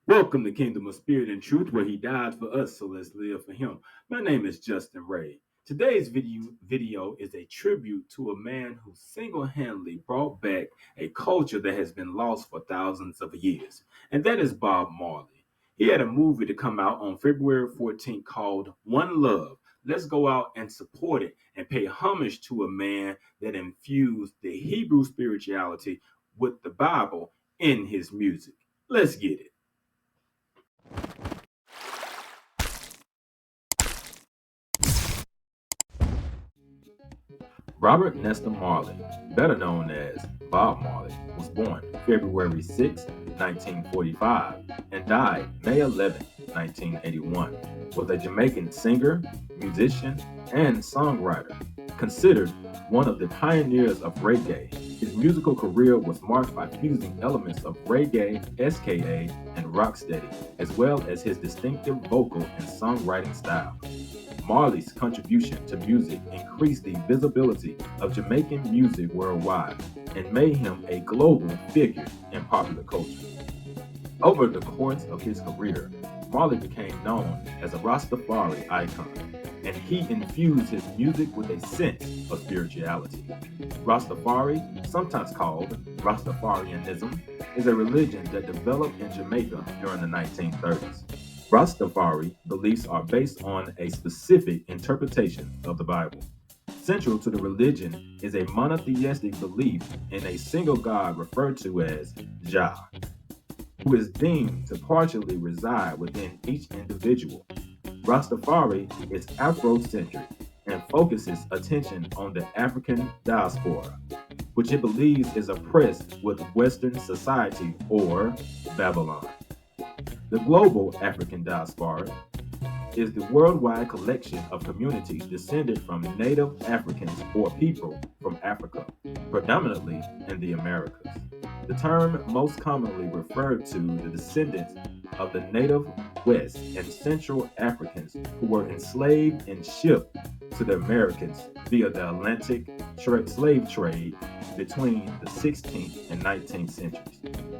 Welcome to Kingdom of Spirit and Truth, where He died for us, so let's live for Him. My name is Justin Ray. Today's video is a tribute to a man who single-handedly brought back a culture that has been lost for thousands of years, and that is Bob Marley. He had a movie to come out on February 14th called One Love. Let's go out and support it and pay homage to a man that infused the Hebrew spirituality with the Bible in his music. Let's get it. Robert Nesta Marley, better known as Bob Marley, was born February 6, 1945, and died May 11, 1981, was a Jamaican singer, musician, and songwriter. Considered one of the pioneers of reggae, his musical career was marked by fusing elements of reggae, ska, and rocksteady, as well as his distinctive vocal and songwriting style. Marley's contribution to music increased the visibility of Jamaican music worldwide and made him a global figure in popular culture. Over the course of his career, Marley became known as a Rastafari icon, and he infused his music with a sense of spirituality. Rastafari, sometimes called Rastafarianism, is a religion that developed in Jamaica during the 1930s. Rastafari beliefs are based on a specific interpretation of the Bible. Central to the religion is a monotheistic belief in a single God referred to as Jah, who is deemed to partially reside within each individual. Rastafari is Afrocentric and focuses attention on the African diaspora, which it believes is oppressed with Western society or Babylon. The global African diaspora is the worldwide collection of communities descended from native Africans or people from Africa, predominantly in the Americas. The term most commonly referred to the descendants of the native West and Central Africans who were enslaved and shipped to the Americans via the Atlantic slave trade between the 16th and 19th centuries.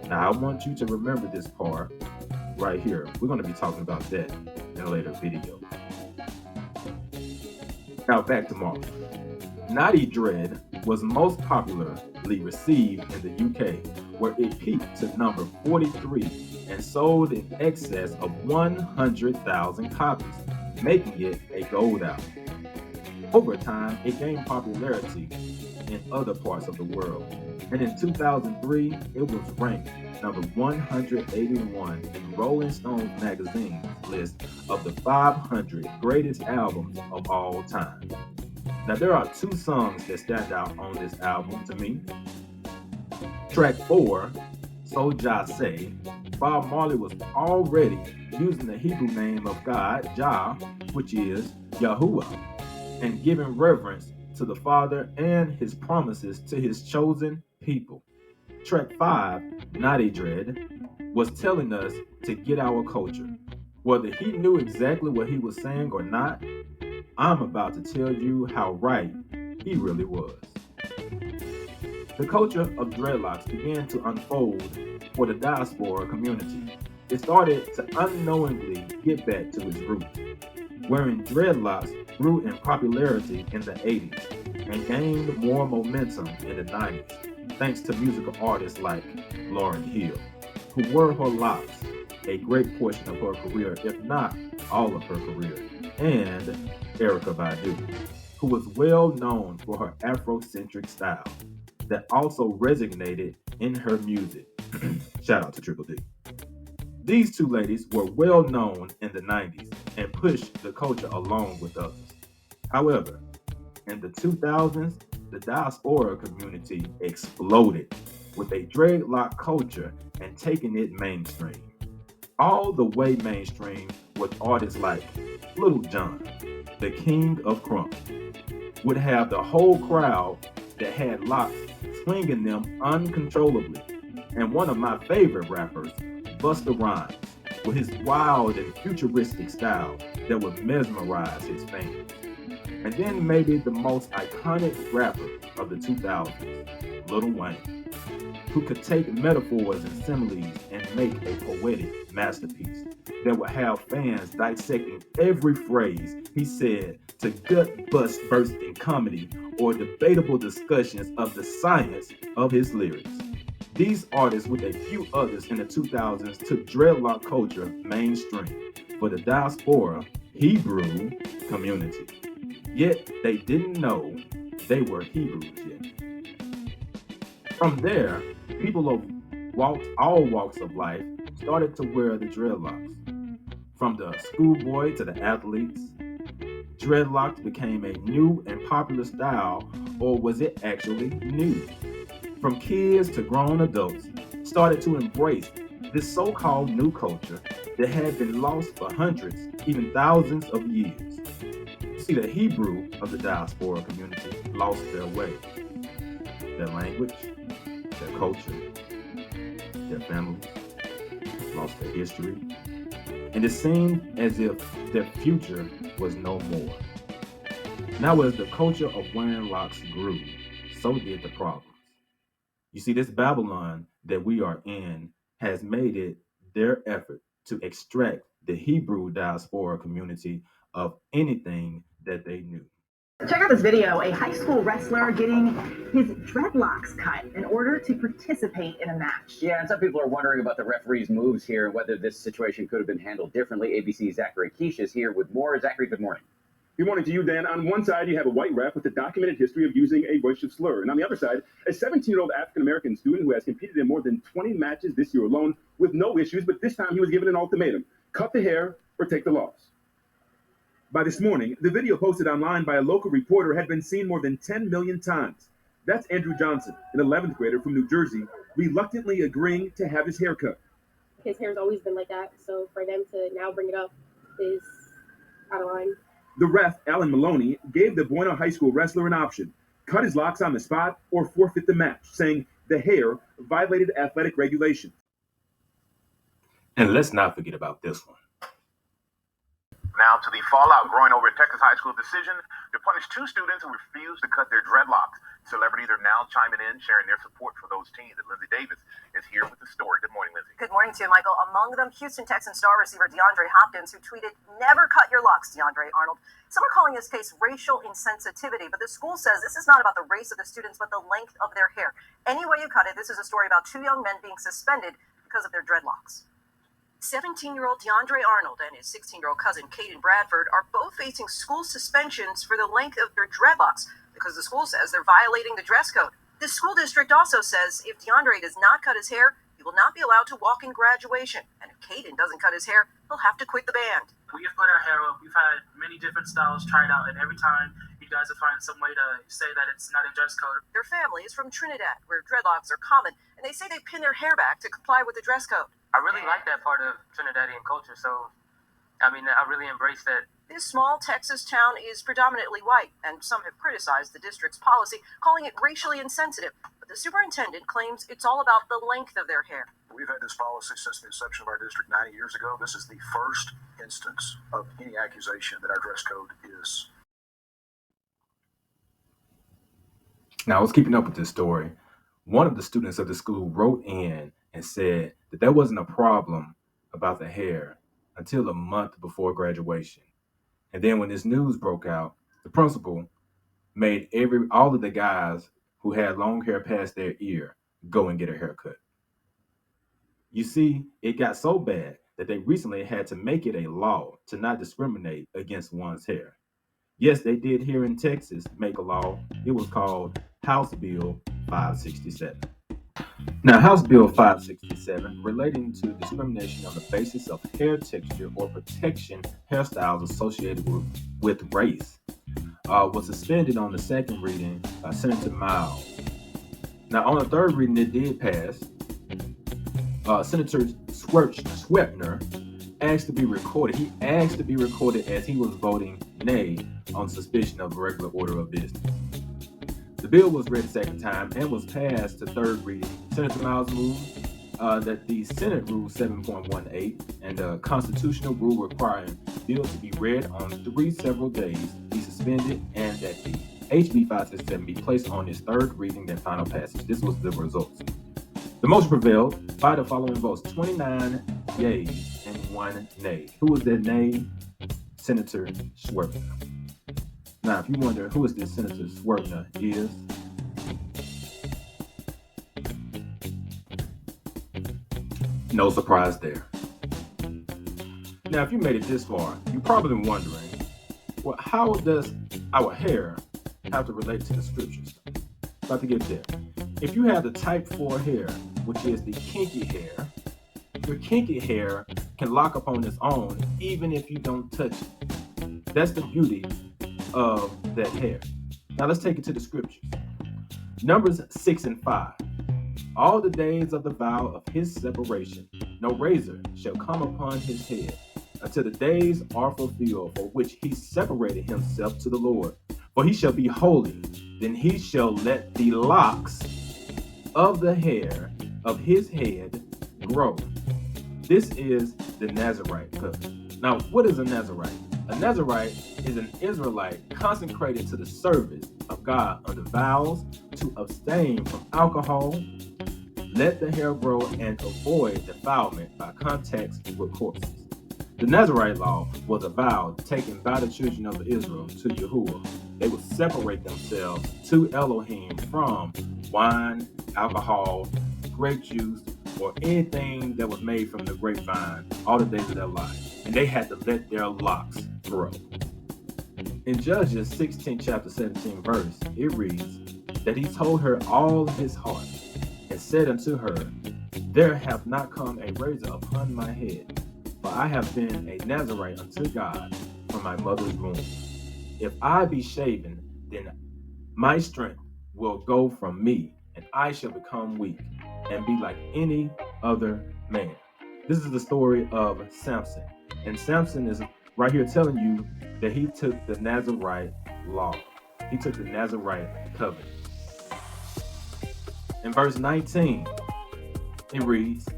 Now, I want you to remember this part right here. We're going to be talking about that in a later video. Now back to Marley. Naughty Dread was most popularly received in the UK, where it peaked to number 43 and sold in excess of 100,000 copies, making it a gold album. Over time, it gained popularity in other parts of the world, and in 2003, it was ranked number 181 in Rolling Stones magazine's list of the 500 greatest albums of all time. Now, there are two songs that stand out on this album to me. Track 4, So Jah Say, Bob Marley was already using the Hebrew name of God, Jah, which is Yahuwah, and giving reverence to the Father and his promises to his chosen people. Track 5, Naughty Dread, was telling us to get our culture. Whether he knew exactly what he was saying or not, I'm about to tell you how right he really was. The culture of dreadlocks began to unfold for the diaspora community. It started to unknowingly get back to its roots, wherein dreadlocks grew in popularity in the 80s and gained more momentum in the 90s, thanks to musical artists like Lauryn Hill, who wore her locks a great portion of her career, if not all of her career, and Erykah Badu, who was well known for her Afrocentric style that also resonated in her music. Shout out to Triple D. These two ladies were well known in the 90s and pushed the culture along with others. However, in the 2000s, the diaspora community exploded with a dreadlock culture and taking it mainstream. All the way mainstream with artists like Little John, the king of crunk, would have the whole crowd that had locks swinging them uncontrollably. And one of my favorite rappers, Busta Rhymes, with his wild and futuristic style that would mesmerize his fans. And then maybe the most iconic rapper of the 2000s, Lil Wayne, who could take metaphors and similes and make a poetic masterpiece that would have fans dissecting every phrase he said to gut bust bursting comedy or debatable discussions of the science of his lyrics. These artists, with a few others in the 2000s, took dreadlock culture mainstream for the diaspora Hebrew community. Yet they didn't know they were Hebrews yet. From there, people of all walks of life started to wear the dreadlocks. From the schoolboy to the athletes, dreadlocks became a new and popular style, or was it actually new? From kids to grown adults started to embrace this so-called new culture that had been lost for hundreds, even thousands of years. See, the Hebrew of the diaspora community lost their way, their language, their culture, their families, lost their history, and it seemed as if their future was no more. Now, as the culture of wearing locks grew, so did the problems. You see, this Babylon that we are in has made it their effort to extract the Hebrew diaspora community of anything that they knew. Check out this video, a high school wrestler getting his dreadlocks cut in order to participate in a match. Yeah, and some people are wondering about the referee's moves here and whether this situation could have been handled differently. ABC's Zachary Keish is here with more. Zachary, good morning. Good morning to you, Dan. On one side, you have a white ref with a documented history of using a racial slur. And on the other side, a 17-year-old African-American student who has competed in more than 20 matches this year alone with no issues, but this time he was given an ultimatum: cut the hair or take the loss. By this morning, the video posted online by a local reporter had been seen more than 10 million times. That's Andrew Johnson, an 11th grader from New Jersey, reluctantly agreeing to have his hair cut. His hair's always been like that, so for them to now bring it up is out of line. The ref, Alan Maloney, gave the Buena High School wrestler an option: cut his locks on the spot or forfeit the match, saying the hair violated athletic regulations. And let's not forget about this one. Now to the fallout growing over a Texas high school decision to punish two students who refused to cut their dreadlocks. Celebrities are now chiming in, sharing their support for those teens. And Lindsay Davis is here with the story. Good morning, Lindsay. Good morning to you, Michael. Among them, Houston Texans star receiver DeAndre Hopkins, who tweeted, "Never cut your locks, DeAndre Arnold." Some are calling this case racial insensitivity, but the school says this is not about the race of the students, but the length of their hair. Any way you cut it, this is a story about two young men being suspended because of their dreadlocks. 17-year-old DeAndre Arnold and his 16-year-old cousin, Caden Bradford, are both facing school suspensions for the length of their dreadlocks because the school says they're violating the dress code. The school district also says if DeAndre does not cut his hair, he will not be allowed to walk in graduation. And if Caden doesn't cut his hair, he'll have to quit the band. We have put our hair up. We've had many different styles tried out, and every time you guys will find some way to say that it's not a dress code. Their family is from Trinidad, where dreadlocks are common, and they say they pin their hair back to comply with the dress code. I really like that part of Trinidadian culture, so, I really embrace that. This small Texas town is predominantly white, and some have criticized the district's policy, calling it racially insensitive. But the superintendent claims it's all about the length of their hair. We've had this policy since the inception of our district 90 years ago. This is the first instance of any accusation that our dress code is. Now, I was keeping up with this story. One of the students of the school wrote in and said that there wasn't a problem about the hair until a month before graduation. And then when this news broke out, the principal made all of the guys who had long hair past their ear go and get a haircut. You see, it got so bad that they recently had to make it a law to not discriminate against one's hair. Yes, they did here in Texas make a law. It was called House Bill 567. Now, House Bill 567, relating to discrimination on the basis of hair texture or protection hairstyles associated with race, was suspended on the second reading by Senator Miles. Now, on the third reading, it did pass. Senator Swepner asked to be recorded. He asked to be recorded as he was voting nay on suspicion of regular order of business. The bill was read a second time and was passed to third reading. Senator Miles moved that the Senate Rule 7.18 and the constitutional rule requiring bills to be read on 3 several days be suspended, and that the HB 567 be placed on its third reading and final passage. This was the results. The motion prevailed by the following votes: 29 yeas and 1 nay. Who was that nay? Senator Schwerner. Now, if you wonder who is this Senator Schwerner is, no surprise there. Now, if you made it this far, you're probably wondering, well, how does our hair have to relate to the scriptures? About to get there. If you have the type 4 hair, which is the kinky hair, your kinky hair can lock up on its own even if you don't touch it. That's the beauty of that hair. Now let's take it to the scriptures. Numbers 6 and 5. All the days of the vow of his separation, no razor shall come upon his head, until the days are fulfilled for which he separated himself to the Lord. For he shall be holy, then he shall let the locks of the hair of his head grow. This is the Nazarite covenant. Now, what is a Nazarite? A Nazarite is an Israelite consecrated to the service of God under vows to abstain from alcohol, let the hair grow, and avoid defilement by contacts with corpses. The Nazarite law was a vow taken by the children of Israel to Yahuwah. They would separate themselves to Elohim from wine, alcohol, grape juice, or anything that was made from the grapevine all the days of their life. And they had to let their locks grow. In Judges 16, chapter 17 verse, it reads that he told her all his heart and said unto her, there hath not come a razor upon my head, for I have been a Nazarite unto God from my mother's womb. If I be shaven, then my strength will go from me, and I shall become weak and be like any other man. This is the story of Samson. And Samson is right here telling you that he took the Nazarite law. He took the Nazarite covenant. In verse 19, it reads,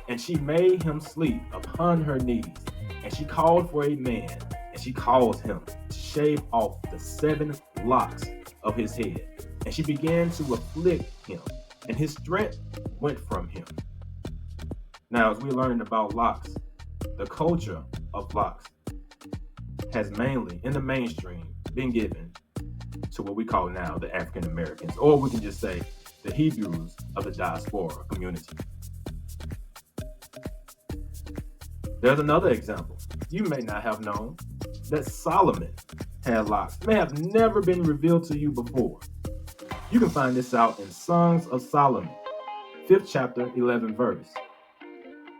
and she made him sleep upon her knees, and she called for a man, and she caused him to shave off the 7 locks of his head. And she began to afflict him, and his strength went from him. Now, as we're learning about locks, the culture of locks has mainly, in the mainstream, been given to what we call now the African Americans, or we can just say the Hebrews of the diaspora community. There's another example. You may not have known that Solomon had locks. It may have never been revealed to you before. You can find this out in Songs of Solomon, 5th chapter, 11 verse.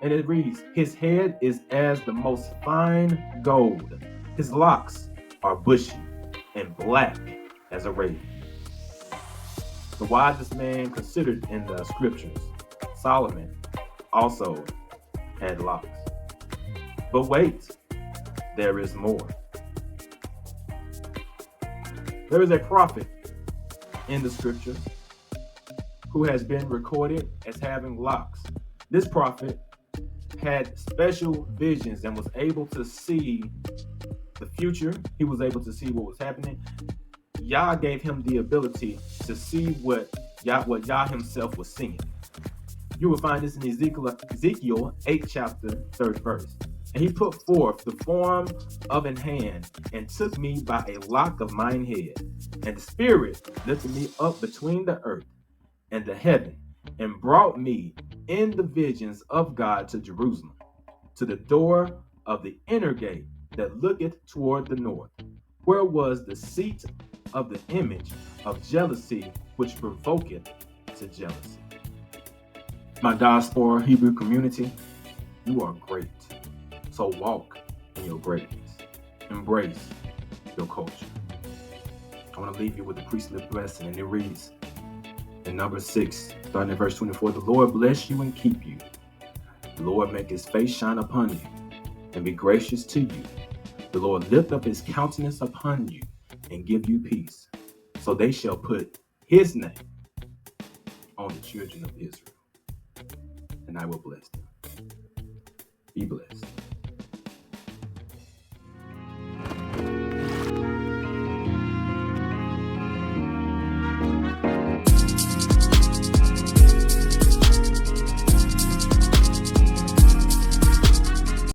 And it reads, his head is as the most fine gold. His locks are bushy and black as a raven. The wisest man considered in the scriptures, Solomon, also had locks. But wait, there is more. There is a prophet in the scripture who has been recorded as having locks. This prophet had special visions and was able to see the future. He was able to see what was happening. Yah gave him the ability to see what Yah himself was seeing. You will find this in Ezekiel 8 chapter 3rd verse. And he put forth the form of an hand and took me by a lock of mine head. And the Spirit lifted me up between the earth and the heaven and brought me in the visions of God to Jerusalem, to the door of the inner gate that looketh toward the north, where was the seat of the image of jealousy which provoketh to jealousy. My diaspora Hebrew community, you are great. So walk in your greatness. Embrace your culture. I want to leave you with a priestly blessing, and it reads in Numbers 6, starting at verse 24, the Lord bless you and keep you. The Lord make his face shine upon you and be gracious to you. The Lord lift up his countenance upon you and give you peace. So they shall put his name on the children of Israel, and I will bless them. Be blessed.